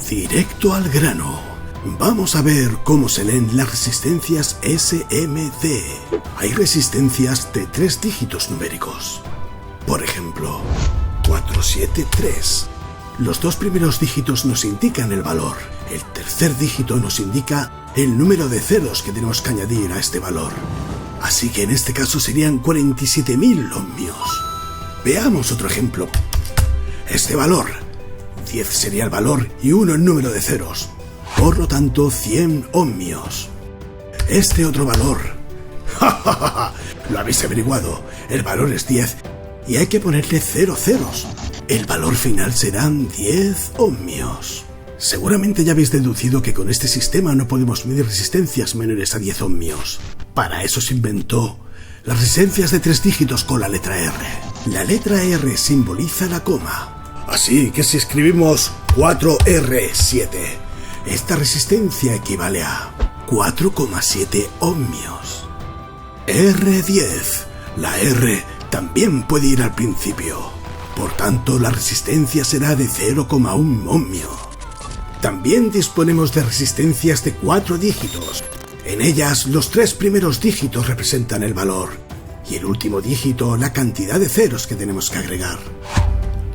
Directo al grano. Vamos a ver cómo se leen las resistencias SMD. Hay resistencias de 3 dígitos numéricos. Por ejemplo, 473. Los 2 primeros dígitos nos indican el valor. El tercer dígito nos indica el número de ceros que tenemos que añadir a este valor. Así que en este caso serían 47.000 ohmios. Veamos otro ejemplo. Este valor, 10 sería el valor y 1 el número de ceros. Por lo tanto, 100 ohmios. Este otro valor. ¡Ja! Lo habéis averiguado. El valor es 10 y hay que ponerle 0 ceros. El valor final serán 10 ohmios. Seguramente ya habéis deducido que con este sistema no podemos medir resistencias menores a 10 ohmios. Para eso se inventó las resistencias de 3 dígitos con la letra R. La letra R simboliza la coma. Así que si escribimos 4R7, esta resistencia equivale a 4,7 ohmios. R10. La R también puede ir al principio. Por tanto, la resistencia será de 0,1 ohmio. También disponemos de resistencias de 4 dígitos. En ellas, los 3 primeros dígitos representan el valor y el último dígito la cantidad de ceros que tenemos que agregar.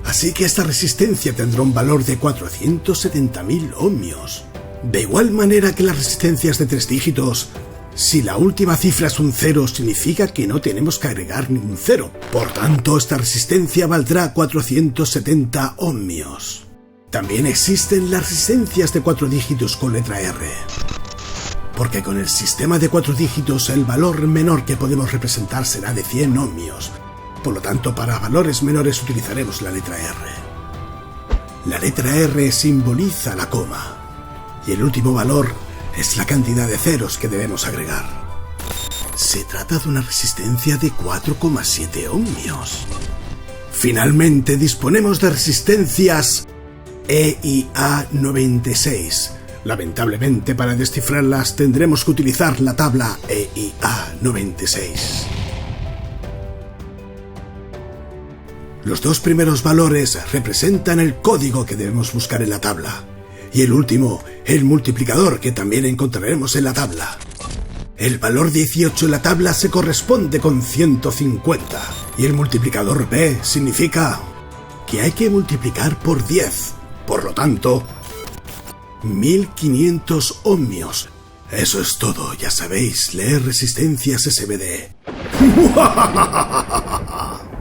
Así que esta resistencia tendrá un valor de 470.000 ohmios. De igual manera que las resistencias de 3 dígitos, si la última cifra es un 0, significa que no tenemos que agregar ningún 0. Por tanto, esta resistencia valdrá 470 ohmios. También existen las resistencias de 4 dígitos con letra R. Porque con el sistema de 4 dígitos el valor menor que podemos representar será de 100 ohmios. Por lo tanto, para valores menores utilizaremos la letra R. La letra R simboliza la coma. Y el último valor es la cantidad de ceros que debemos agregar. Se trata de una resistencia de 4,7 ohmios. Finalmente disponemos de resistencias EIA96. Lamentablemente, para descifrarlas tendremos que utilizar la tabla EIA96. Los 2 primeros valores representan el código que debemos buscar en la tabla, y el último, el multiplicador que también encontraremos en la tabla. El valor 18 en la tabla se corresponde con 150, y el multiplicador B significa que hay que multiplicar por 10. Por lo tanto, 1500 ohmios. Eso es todo, ya sabéis, leer resistencias SMD.